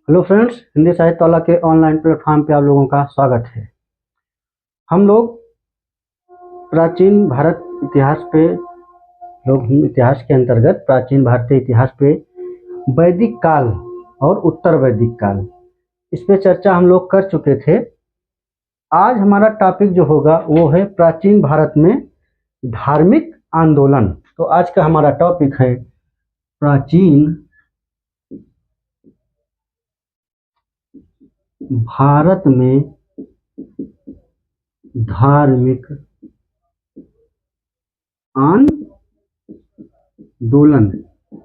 Hello friends, Hindi साहित्य वाला के ऑनलाइन प्लेटफॉर्म पे आप लोगों का स्वागत है। हम लोग प्राचीन भारत इतिहास पे इतिहास के अंतर्गत प्राचीन भारतीय इतिहास पे वैदिक काल और उत्तर वैदिक काल इस पे चर्चा हम लोग कर चुके थे। आज हमारा टॉपिक जो होगा वो है प्राचीन भारत में धार्मिक आंदोलन। तो आज का हमारा टॉपिक है प्राचीन भारत में धार्मिक आंदोलन,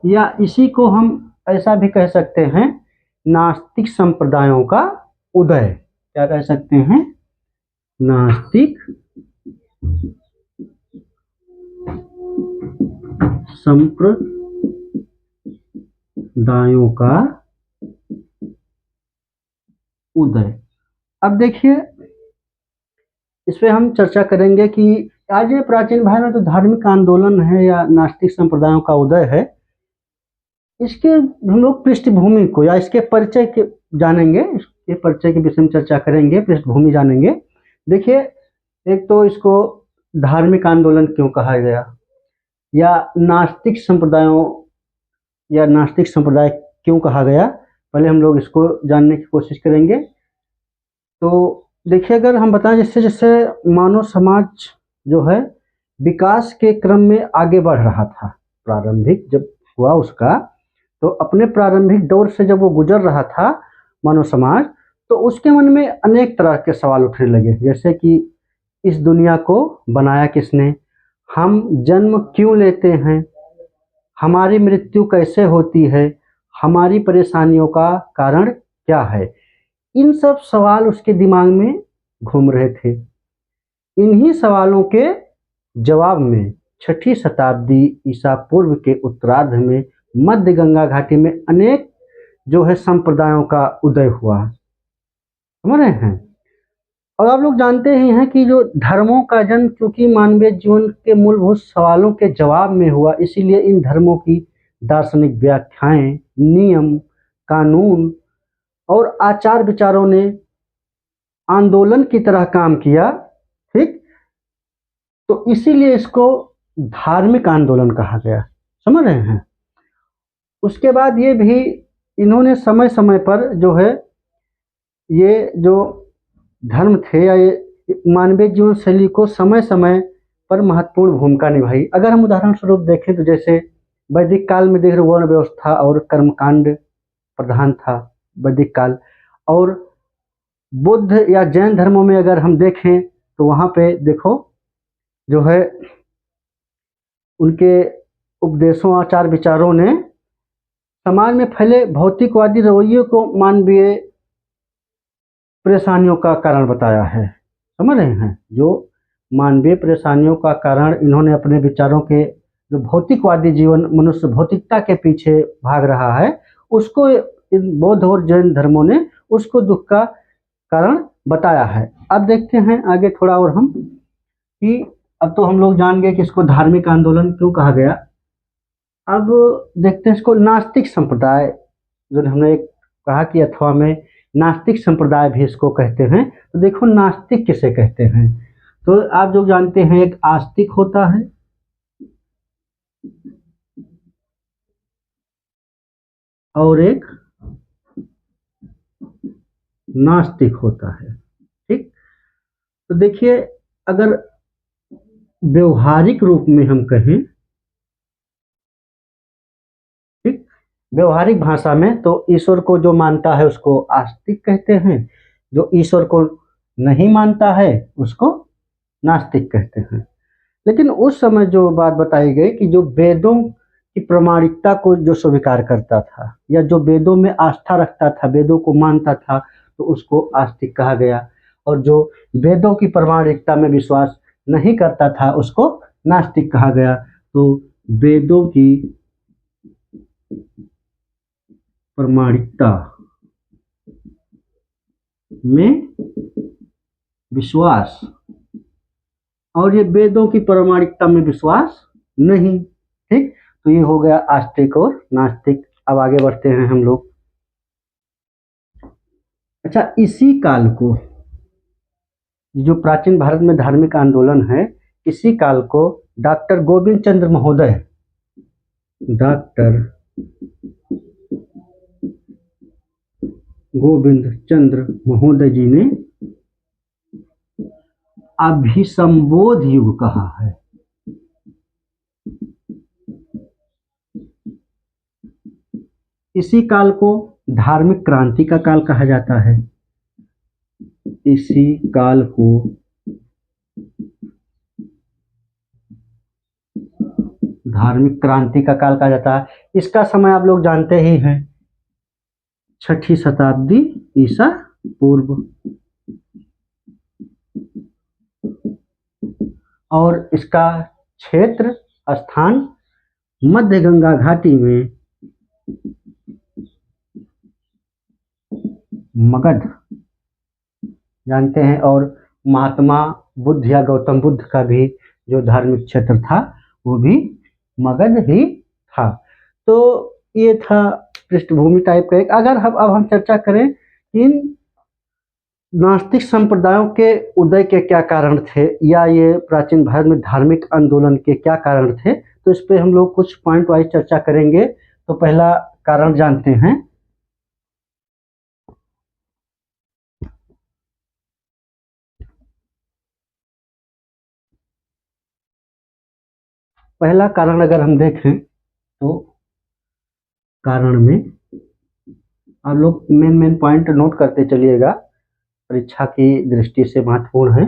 या इसी को हम ऐसा भी कह सकते हैं नास्तिक संप्रदायों का उदय। क्या कह सकते हैं? नास्तिक संप्रदायों का उदय। अब देखिए, इस पे हम चर्चा करेंगे कि आज ये प्राचीन भारत में तो धार्मिक आंदोलन है या नास्तिक संप्रदायों का उदय है, इसके हम लोग पृष्ठभूमि को या इसके परिचय के जानेंगे। इसके परिचय के विषय में चर्चा करेंगे, पृष्ठभूमि जानेंगे। देखिए, एक तो इसको धार्मिक आंदोलन क्यों कहा गया, या नास्तिक संप्रदायों या नास्तिक संप्रदाय क्यों कहा गया, पहले हम लोग इसको जानने की कोशिश करेंगे। तो देखिए, अगर हम बताएं जिससे जिससे मानव समाज जो है विकास के क्रम में आगे बढ़ रहा था, प्रारंभिक जब हुआ उसका, तो अपने प्रारंभिक दौर से जब वो गुजर रहा था मानव समाज, तो उसके मन में अनेक तरह के सवाल उठने लगे, जैसे कि इस दुनिया को बनाया किसने, हम जन्म क्यों लेते हैं, हमारी मृत्यु कैसे होती है, हमारी परेशानियों का कारण क्या है। इन सब सवाल उसके दिमाग में घूम रहे थे। इन्हीं सवालों के जवाब में 6ठी शताब्दी ईसा पूर्व के उत्तरार्ध में मध्य गंगा घाटी में अनेक जो है संप्रदायों का उदय हुआ। समझ रहे हैं? और आप लोग जानते ही हैं कि जो धर्मों का जन्म चूंकि मानवीय जीवन के मूलभूत सवालों के जवाब में हुआ, इसीलिए इन धर्मों की दार्शनिक व्याख्याएं, नियम, कानून और आचार विचारों ने आंदोलन की तरह काम किया। ठीक, तो इसीलिए इसको धार्मिक आंदोलन कहा गया। समझ रहे हैं? उसके बाद ये भी इन्होंने समय समय पर जो है ये जो धर्म थे या ये मानवीय जीवन शैली को समय समय पर महत्वपूर्ण भूमिका निभाई। अगर हम उदाहरण स्वरूप देखें तो जैसे वैदिक काल में देख रहे वर्ण व्यवस्था और कर्मकांड प्रधान था वैदिक काल, और बुद्ध या जैन धर्मों में अगर हम देखें तो वहाँ पे देखो जो है उनके उपदेशों, आचार विचारों ने समाज में फैले भौतिकवादी रवैये को मानवीय परेशानियों का कारण बताया है। समझ रहे हैं? जो मानवीय परेशानियों का कारण इन्होंने अपने विचारों के, जो भौतिकवादी जीवन, मनुष्य भौतिकता के पीछे भाग रहा है, उसको इन बौद्ध और जैन धर्मों ने उसको दुख का कारण बताया है। अब देखते हैं आगे थोड़ा और हम कि अब तो हम लोग जान गए कि इसको धार्मिक आंदोलन क्यों कहा गया। अब देखते हैं इसको नास्तिक संप्रदाय, जो हमने कहा कि अथवा में नास्तिक संप्रदाय भी इसको कहते हैं। तो देखो, नास्तिक किसे कहते हैं? तो आप जो जानते हैं, एक आस्तिक होता है और एक नास्तिक होता है। ठीक, तो देखिए, अगर व्यवहारिक रूप में हम कहें, ठीक, व्यवहारिक भाषा में तो ईश्वर को जो मानता है उसको आस्तिक कहते हैं, जो ईश्वर को नहीं मानता है उसको नास्तिक कहते हैं। लेकिन उस समय जो बात बताई गई कि जो वेदों की प्रामाणिकता को जो स्वीकार करता था या जो वेदों में आस्था रखता था, वेदों को मानता था, तो उसको आस्तिक कहा गया, और जो वेदों की प्रामाणिकता में विश्वास नहीं करता था उसको नास्तिक कहा गया। तो वेदों की प्रामाणिकता में विश्वास और ये वेदों की प्रामाणिकता में विश्वास नहीं। ठीक, तो ये हो गया आस्तिक और नास्तिक। अब आगे बढ़ते हैं हम लोग। अच्छा, इसी काल को, जो प्राचीन भारत में धार्मिक आंदोलन है, इसी काल को डॉक्टर गोविंद चंद्र महोदय, डॉक्टर गोविंद चंद्र महोदय जी ने अभिसंबोध युग कहा है। इसी काल को धार्मिक क्रांति का काल कहा जाता है। इसी काल को धार्मिक क्रांति का काल कहा जाता है। इसका समय आप लोग जानते ही हैं, 6ठी शताब्दी ईसा पूर्व। और इसका क्षेत्र स्थान मध्य गंगा घाटी में मगध जानते हैं, और महात्मा बुद्ध या गौतम बुद्ध का भी जो धार्मिक क्षेत्र था वो भी मगध ही था। तो ये था पृष्ठभूमि टाइप का एक। अगर अब हम चर्चा करें इन नास्तिक संप्रदायों के उदय के क्या कारण थे, या ये प्राचीन भारत में धार्मिक आंदोलन के क्या कारण थे, तो इस पे हम लोग कुछ पॉइंट वाइज चर्चा करेंगे। तो पहला कारण जानते हैं। पहला कारण अगर हम देखें तो कारण में आप लोग मेन पॉइंट नोट करते चलिएगा, परीक्षा की दृष्टि से महत्वपूर्ण है।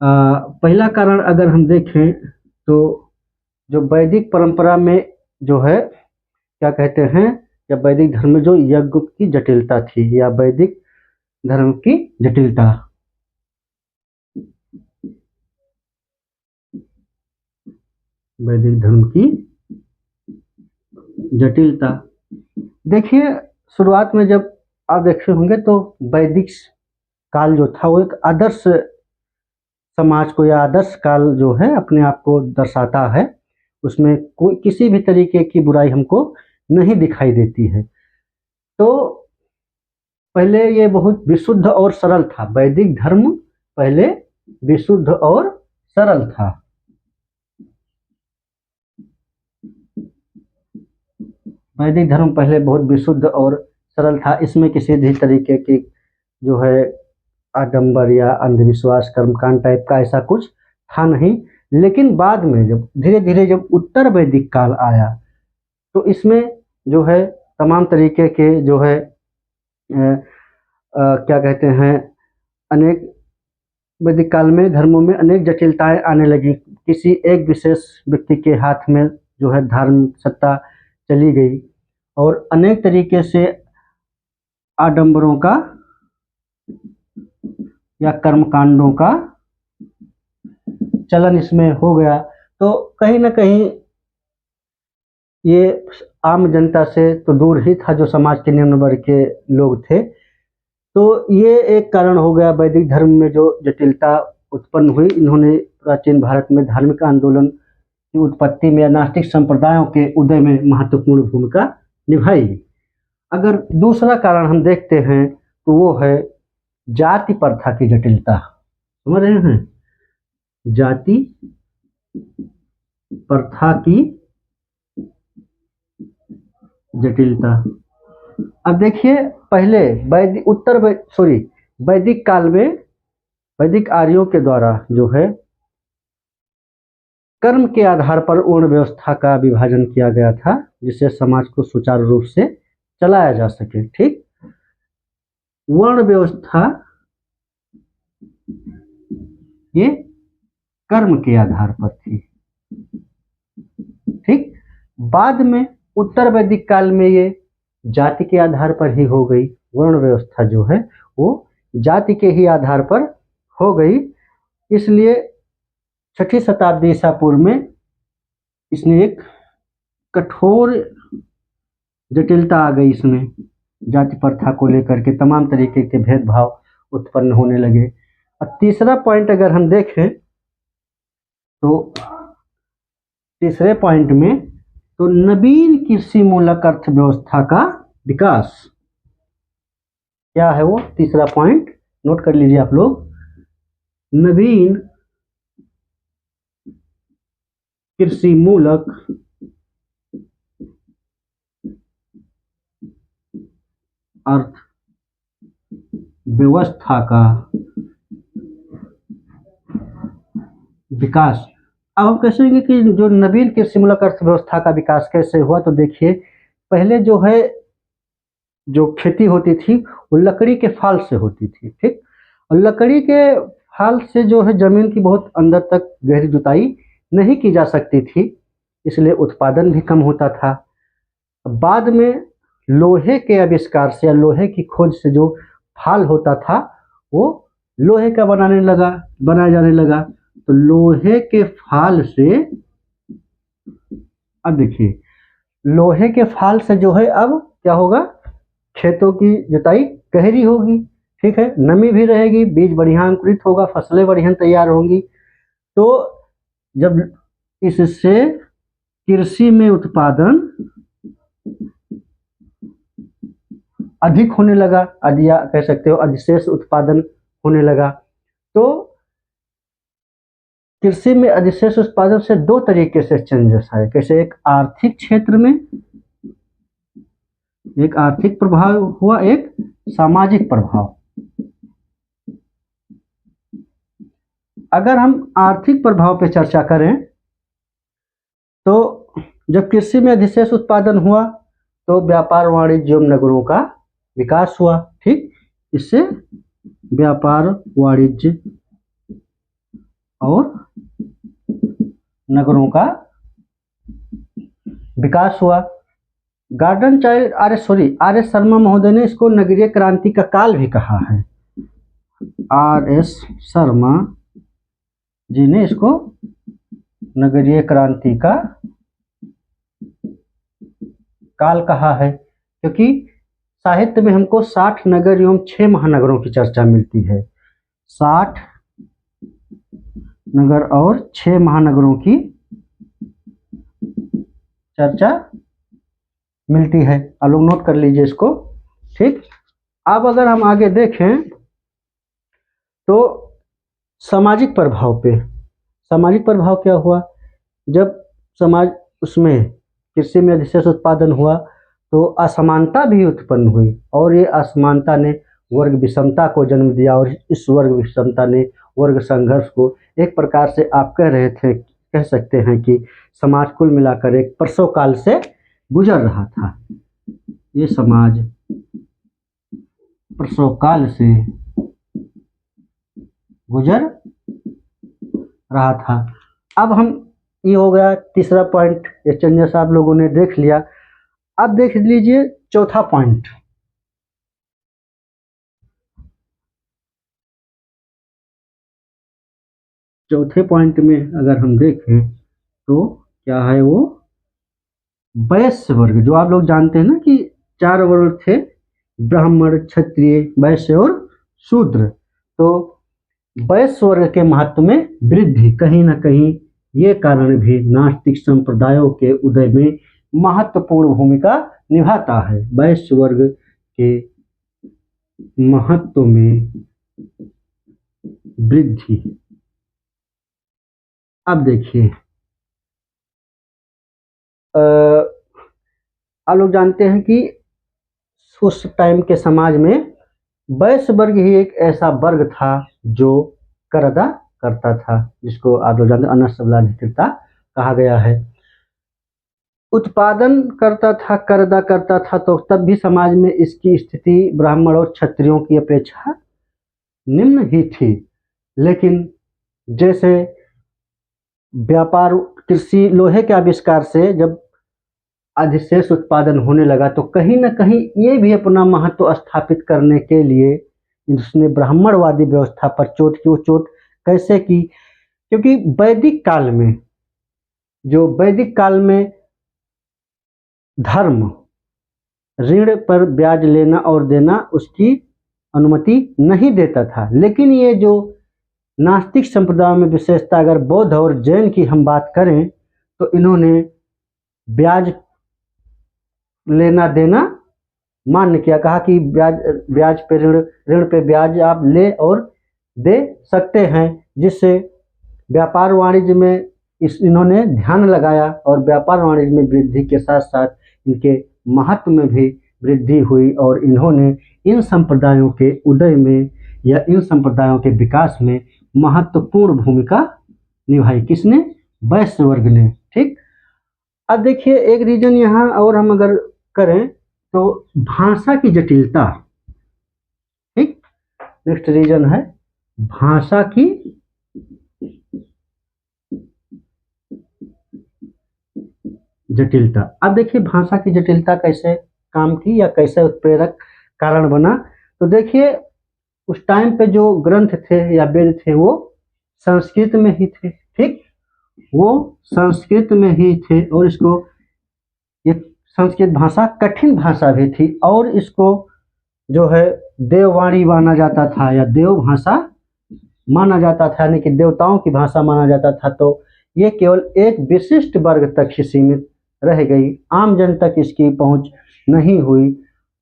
पहला कारण अगर हम देखें तो जो वैदिक परंपरा में जो है क्या कहते हैं, या वैदिक धर्म में जो यज्ञ की जटिलता थी, या वैदिक धर्म की जटिलता, वैदिक धर्म की जटिलता। देखिए, शुरुआत में जब आप देखे होंगे तो वैदिक काल जो था वो एक आदर्श समाज को, या आदर्श काल जो है अपने आप को दर्शाता है। उसमें कोई किसी भी तरीके की बुराई हमको नहीं दिखाई देती है। तो पहले ये बहुत विशुद्ध और सरल था। वैदिक धर्म पहले विशुद्ध और सरल था। वैदिक धर्म पहले बहुत विशुद्ध और सरल था। इसमें किसी भी तरीके की जो है आडंबर या अंधविश्वास, कर्मकांड टाइप का ऐसा कुछ था नहीं। लेकिन बाद में जब धीरे धीरे जब उत्तर वैदिक काल आया तो इसमें जो है तमाम तरीके के जो है क्या कहते हैं, अनेक वैदिक काल में धर्मों में अनेक जटिलताएं आने लगी। किसी एक विशेष व्यक्ति के हाथ में जो है धार्मिक सत्ता चली गई, और अनेक तरीके से आडंबरों का या कर्मकांडों का चलन इसमें हो गया। तो कहीं ना कहीं ये आम जनता से तो दूर ही था, जो समाज के निम्न वर्ग के लोग थे। तो ये एक कारण हो गया वैदिक धर्म में जो जटिलता उत्पन्न हुई। इन्होंने प्राचीन भारत में धार्मिक आंदोलन की उत्पत्ति में या नास्तिक संप्रदायों के उदय में महत्वपूर्ण भूमिका निभाई। अगर दूसरा कारण हम देखते हैं तो वो है जाति प्रथा की जटिलता। समझ रहे हैं, जाति प्रथा की जटिलता। अब देखिए, पहले वैदिक काल में वैदिक आर्यों के द्वारा जो है कर्म के आधार पर वर्ण व्यवस्था का विभाजन किया गया था, जिससे समाज को सुचारू रूप से चलाया जा सके। ठीक, वर्ण व्यवस्था ये कर्म के आधार पर थी। ठीक, बाद में उत्तर वैदिक काल में ये जाति के आधार पर ही हो गई। वर्ण व्यवस्था जो है वो जाति के ही आधार पर हो गई। इसलिए 6ठी शताब्दी ईसा पूर्व में इसने एक कठोर जटिलता आ गई। इसमें जाति प्रथा को लेकर के तमाम तरीके के भेदभाव उत्पन्न होने लगे। अब तीसरा पॉइंट अगर हम देखें तो तीसरे पॉइंट में तो नवीन कृषि मूलक अर्थव्यवस्था का विकास। क्या है वो तीसरा पॉइंट, नोट कर लीजिए आप लोग। नवीन कृषि मूलक अर्थव्यवस्था का विकास। अब हम कहेंगे कि जो नवीन कृषि मूलक अर्थव्यवस्था का विकास कैसे हुआ, तो देखिए पहले जो है जो खेती होती थी वो लकड़ी के फाल से होती थी, ठीक। और लकड़ी के फाल से जो है जमीन की बहुत अंदर तक गहरी जुताई नहीं की जा सकती थी, इसलिए उत्पादन भी कम होता था। बाद में लोहे के आविष्कार से या लोहे की खोज से जो फाल होता था वो लोहे का बनाया जाने लगा। तो लोहे के फाल से, अब देखिए लोहे के फाल से जो है अब क्या होगा, खेतों की जुताई गहरी होगी, ठीक है, नमी भी रहेगी, बीज बढ़िया अंकुरित होगा, फसलें बढ़िया तैयार होंगी। तो जब इससे कृषि में उत्पादन अधिक होने लगा, या कह सकते हो अधिशेष उत्पादन होने लगा। तो कृषि में अधिशेष उत्पादन से दो तरीके से चेंजेस आए, कैसे, एक आर्थिक क्षेत्र में एक आर्थिक प्रभाव हुआ, एक सामाजिक प्रभाव। अगर हम आर्थिक प्रभाव पे चर्चा करें तो जब कृषि में अधिशेष उत्पादन हुआ तो व्यापार वाणिज्य एवं नगरों का विकास हुआ, ठीक। इससे व्यापार वाणिज्य और नगरों का विकास हुआ। Garden child R S Sharma महोदय ने इसको नगरीय क्रांति का काल भी कहा है। आर एस शर्मा जी ने इसको नगरीय क्रांति का काल कहा है, क्योंकि साहित्य में हमको 60 नगर एवं 6 महानगरों की चर्चा मिलती है। 60 नगर और 6 महानगरों की चर्चा मिलती है। आप लोग नोट कर लीजिए इसको, ठीक। अब अगर हम आगे देखें तो सामाजिक प्रभाव क्या हुआ, जब समाज उसमें कृषि में अधिशेष उत्पादन हुआ तो असमानता भी उत्पन्न हुई, और ये असमानता ने वर्ग विषमता को जन्म दिया, और इस वर्ग विषमता ने वर्ग संघर्ष को, एक प्रकार से आप कह सकते हैं कि समाज कुल मिलाकर एक प्रसव काल से गुजर रहा था। ये समाज प्रसव काल से गुजर रहा था। अब हम, ये हो गया तीसरा पॉइंट, ये चेंजेस आप लोगों ने देख लिया। अब देख लीजिए चौथा पॉइंट। चौथे पॉइंट में अगर हम देखें तो क्या है वो, वैश्य वर्ग। जो आप लोग जानते हैं ना कि 4 वर्ग थे, ब्राह्मण, क्षत्रिय, वैश्य और शूद्र। तो वैश्य वर्ग के महत्व में वृद्धि कहीं ना कहीं ये कारण भी नास्तिक संप्रदायों के उदय में महत्वपूर्ण भूमिका निभाता है। वैश्य वर्ग के महत्व में वृद्धि। अब देखिए आप लोग जानते हैं कि उस टाइम के समाज में वैश्य वर्ग ही एक ऐसा वर्ग था जो कर अदा करता था, जिसको आप लोग जानते हैं अनशबलाधिकृता कहा गया है। उत्पादन करता था, कर अदा करता था, तो तब भी समाज में इसकी स्थिति ब्राह्मण और क्षत्रियों की अपेक्षा निम्न ही थी। लेकिन जैसे व्यापार कृषि लोहे के आविष्कार से जब अधिशेष उत्पादन होने लगा तो कहीं ना कहीं ये भी अपना महत्व स्थापित करने के लिए उसने ब्राह्मणवादी व्यवस्था पर चोट की। वो चोट कैसे की, क्योंकि वैदिक काल में धर्म ऋण पर ब्याज लेना और देना उसकी अनुमति नहीं देता था। लेकिन ये जो नास्तिक संप्रदाय में विशेषता, अगर बौद्ध और जैन की हम बात करें तो इन्होंने ब्याज लेना देना मान्य किया, कहा कि ब्याज ब्याज पे ऋण पे ब्याज आप ले और दे सकते हैं, जिससे व्यापार वाणिज्य में इन्होंने ध्यान लगाया और व्यापार वाणिज्य में वृद्धि के साथ साथ इनके महत्व में भी वृद्धि हुई और इन्होंने इन संप्रदायों के उदय में या इन संप्रदायों के विकास में महत्वपूर्ण भूमिका निभाई। किसने? वैश्य वर्ग ने। ठीक। अब देखिए एक रीजन यहाँ और हम अगर करें तो भाषा की जटिलता। ठीक। नेक्स्ट रीजन है भाषा की जटिलता। अब देखिए भाषा की जटिलता कैसे काम की या कैसे उत्प्रेरक कारण बना। तो देखिए उस टाइम पे जो ग्रंथ थे या वेद थे वो संस्कृत में ही थे। ठीक। वो संस्कृत में ही थे और इसको ये संस्कृत भाषा कठिन भाषा भी थी और इसको जो है देववाणी माना जाता था या देव भाषा माना जाता था, यानी कि देवताओं की भाषा माना जाता था। तो ये केवल एक विशिष्ट वर्ग तक ही सीमित रह गई, आम जन तक इसकी पहुंच नहीं हुई।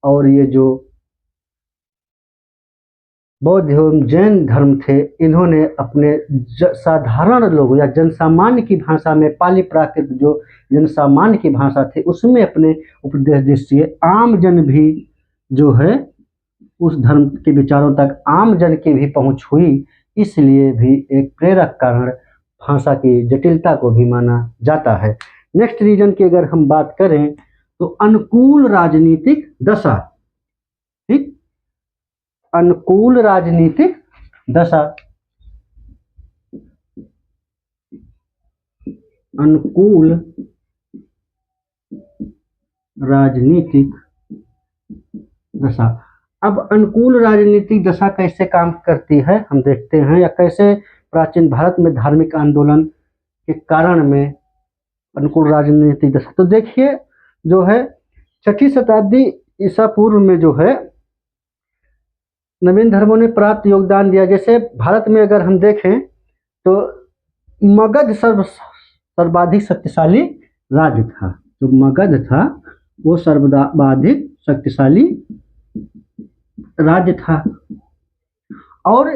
और ये जो बौद्ध एवं जैन धर्म थे इन्होंने अपने साधारण लोगों या जनसामान्य की भाषा में, पाली प्राकृत जो जनसामान्य की भाषा थी उसमें अपने उपदेश दिए। आम जन भी जो है उस धर्म के विचारों तक आम जन की भी पहुंच हुई, इसलिए भी एक प्रेरक कारण भाषा की जटिलता को भी माना जाता है। नेक्स्ट रीजन की अगर हम बात करें तो अनुकूल राजनीतिक दशा। ठीक। अनुकूल राजनीतिक दशा। अनुकूल राजनीतिक दशा। अब अनुकूल राजनीतिक दशा कैसे काम करती है हम देखते हैं, या कैसे प्राचीन भारत में धार्मिक आंदोलन के कारण में अनुकूल राजनीतिक दशा। तो देखिए जो है 6वीं शताब्दी ईसा पूर्व में जो है नवीन धर्मों ने प्राप्त योगदान दिया। जैसे भारत में अगर हम देखें तो मगध सर्वाधिक शक्तिशाली राज्य था। जो मगध था वो सर्वाधिक शक्तिशाली राज्य था। और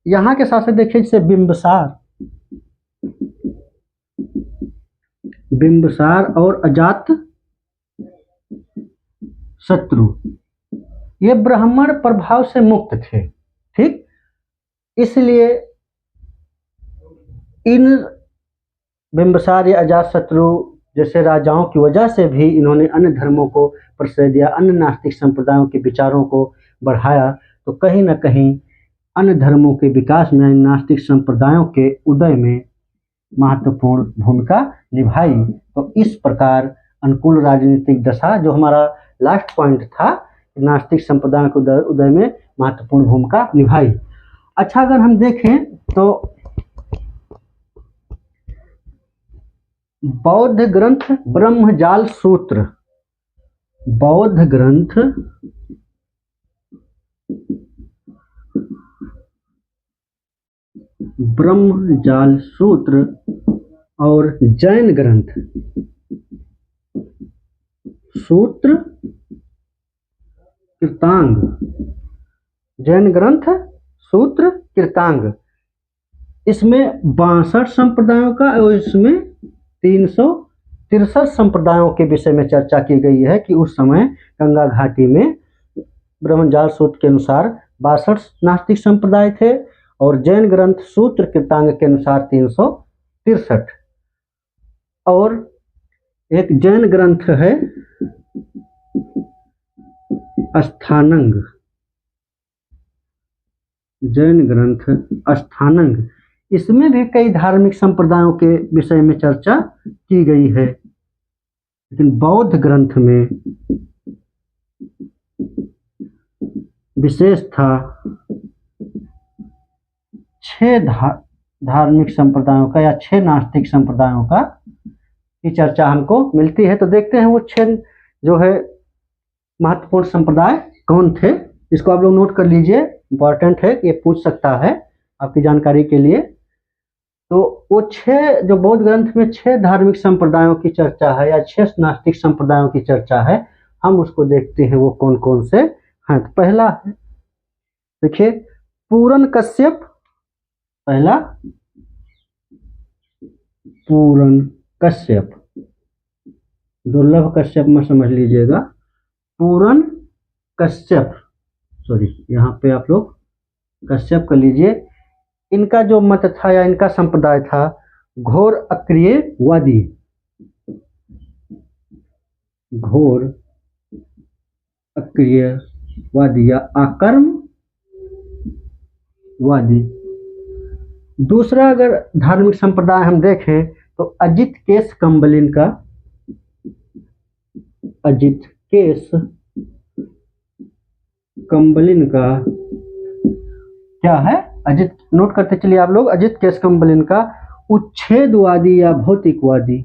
यहाँ के शासक देखिए जैसे बिंबिसार और अजात शत्रु, ये ब्राह्मण प्रभाव से मुक्त थे। ठीक। इसलिए इन बिंबिसार या अजातशत्रु जैसे राजाओं की वजह से भी इन्होंने अन्य धर्मों को प्रश्रय दिया, अन्य नास्तिक संप्रदायों के विचारों को बढ़ाया। तो कहीं ना कहीं अन्य धर्मों के विकास में नास्तिक संप्रदायों के उदय में महत्वपूर्ण भूमिका निभाई। तो इस प्रकार अनुकूल राजनीतिक दशा, जो हमारा लास्ट पॉइंट था, नास्तिक संप्रदायों के उदय में महत्वपूर्ण भूमिका निभाई। अच्छा अगर हम देखें तो बौद्ध ग्रंथ ब्रह्मजाल सूत्र। बौद्ध ग्रंथ ब्रह्मजाल सूत्र और जैन ग्रंथ सूत्र कीर्तांग। जैन ग्रंथ सूत्र कीर्तांग, इसमें 62 संप्रदायों का और इसमें 363 संप्रदायों के विषय में चर्चा की गई है कि उस समय गंगा घाटी में ब्रह्मजाल सूत्र के अनुसार 62 नास्तिक संप्रदाय थे और जैन ग्रंथ सूत्र कीर्तांग के अनुसार 363। और एक जैन ग्रंथ है अष्टांग। जैन ग्रंथ अष्टांग, इसमें भी कई धार्मिक संप्रदायों के विषय में चर्चा की गई है। लेकिन बौद्ध ग्रंथ में विशेष था 6 धार्मिक संप्रदायों का या 6 नास्तिक संप्रदायों का की चर्चा हमको मिलती है। तो देखते हैं वो 6 जो है महत्वपूर्ण संप्रदाय कौन थे। इसको आप लोग नोट कर लीजिए, इंपॉर्टेंट है, ये पूछ सकता है आपकी जानकारी के लिए। तो वो 6 जो बौद्ध ग्रंथ में 6 धार्मिक संप्रदायों की चर्चा है या 6 नास्तिक संप्रदायों की चर्चा है, हम उसको देखते हैं वो कौन कौन से हैं। तो पहला है, देखिए, पूरन कश्यप। पहला पूरन कश्यप, दुर्लभ कश्यप में समझ लीजिएगा। पूरन कश्यप, सॉरी, यहाँ पे आप लोग कश्यप कर लीजिए। इनका जो मत था या इनका संप्रदाय था घोर अक्रियवादी, घोर अक्रियवादी या आकर्मवादी। दूसरा अगर धार्मिक संप्रदाय हम देखें तो अजित केश कंबलिन का, अजित केश कंबलिन का क्या है, अजित, नोट करते चलिए आप लोग, अजित केश कंबलिन का उच्छेदवादी या भौतिकवादी,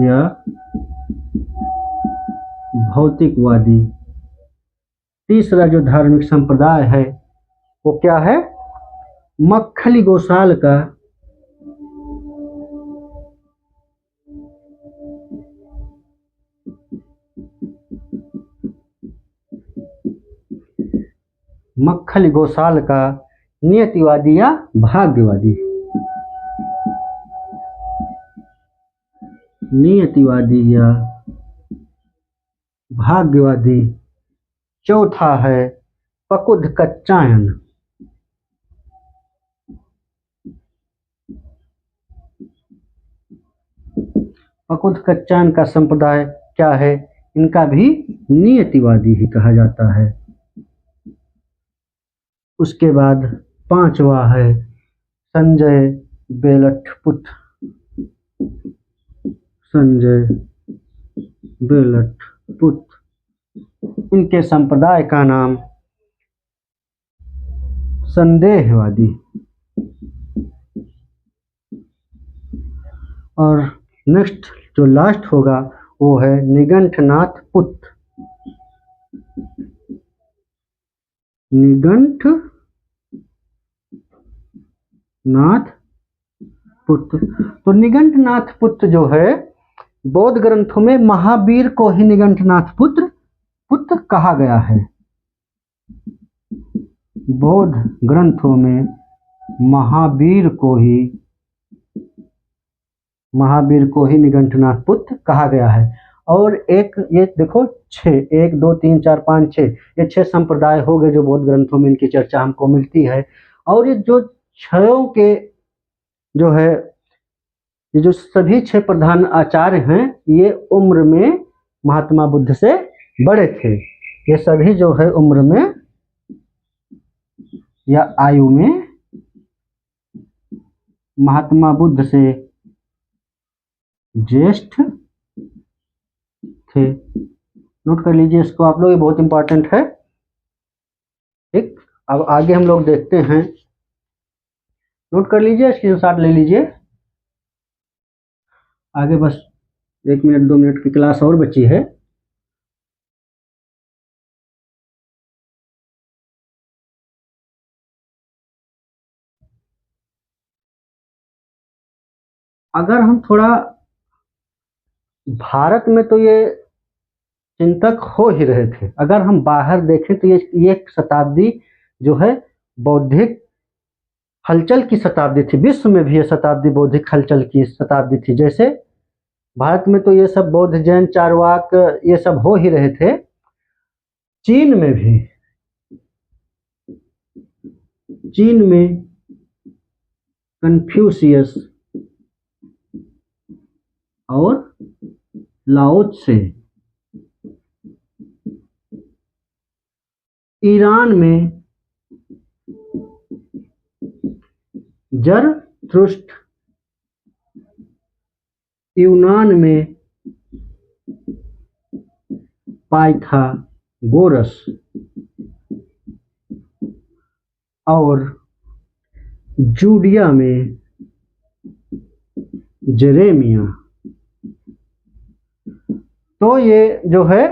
या भौतिकवादी। तीसरा जो धार्मिक संप्रदाय है वो क्या है, मक्खली गोसाल का, मक्खली गोसाल का नियतिवादी या भाग्यवादी, नियतिवादी या भाग्यवादी। चौथा है पकुध कच्चायन, पकुध कच्चायन का संप्रदाय क्या है, इनका भी नियतिवादी ही कहा जाता है। उसके बाद पांचवा है संजय बेलटपुत्र, संजय बेलटपुत्र। इनके संप्रदाय का नाम संदेहवादी। और नेक्स्ट जो लास्ट होगा वो है निगंठनाथ पुत्र, निगंठनाथ पुत्र। तो निगंठनाथ पुत्र जो है बौद्ध ग्रंथों में महावीर को ही निगंठनाथ पुत्र कहा गया है। बौद्ध ग्रंथों में महावीर को ही निगंठनाथ पुत्र कहा गया है। और एक ये देखो 6, 1 2 3 4 5 6, ये 6 संप्रदाय हो गए जो बौद्ध ग्रंथों में इनकी चर्चा हमको मिलती है। और ये जो 6 के जो है, ये जो सभी 6 प्रधान आचार्य हैं ये उम्र में महात्मा बुद्ध से बड़े थे। ये सभी जो है उम्र में या आयु में महात्मा बुद्ध से ज्येष्ठ थे। नोट कर लीजिए इसको आप लोग, ये बहुत इंपॉर्टेंट है। ठीक, अब आगे हम लोग देखते हैं, नोट कर लीजिए, स्क्रीनशॉट ले लीजिए। आगे बस 1 मिनट 2 मिनट की क्लास और बची है। अगर हम थोड़ा भारत में तो ये चिंतक हो ही रहे थे, अगर हम बाहर देखें तो ये शताब्दी जो है बौद्धिक हलचल की शताब्दी थी। विश्व में भी ये शताब्दी बौद्धिक हलचल की शताब्दी थी। जैसे भारत में तो ये सब बौद्ध जैन चारवाक ये सब हो ही रहे थे, चीन में कन्फ्यूशियस और लाओ त्से, ईरान में जरथुस्त्र, यूनान में पाइथागोरस और जूडिया में जेरेमिया। तो ये जो है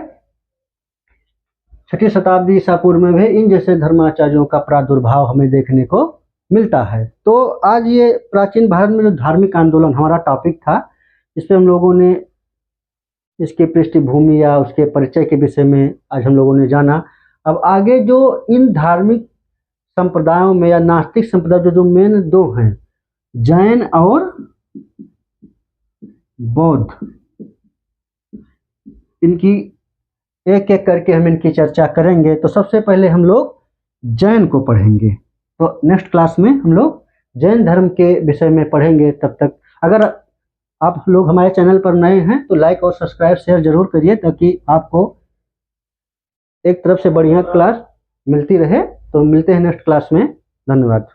6ठी शताब्दी ईसा पूर्व में भी इन जैसे धर्माचार्यों का प्रादुर्भाव हमें देखने को मिलता है। तो आज ये प्राचीन भारत में जो धार्मिक आंदोलन हमारा टॉपिक था, इस पे हम लोगों ने इसकी पृष्ठभूमि या उसके परिचय के विषय में आज हम लोगों ने जाना। अब आगे जो इन धार्मिक संप्रदायों में या नास्तिक संप्रदाय जो मेन दो हैं, जैन और बौद्ध, इनकी एक एक करके हम इनकी चर्चा करेंगे। तो सबसे पहले हम लोग जैन को पढ़ेंगे। तो नेक्स्ट क्लास में हम लोग जैन धर्म के विषय में पढ़ेंगे। तब तक अगर आप लोग हमारे चैनल पर नए हैं तो लाइक और सब्सक्राइब शेयर जरूर करिए, ताकि आपको एक तरफ से बढ़िया क्लास मिलती रहे। तो मिलते हैं नेक्स्ट क्लास में। धन्यवाद।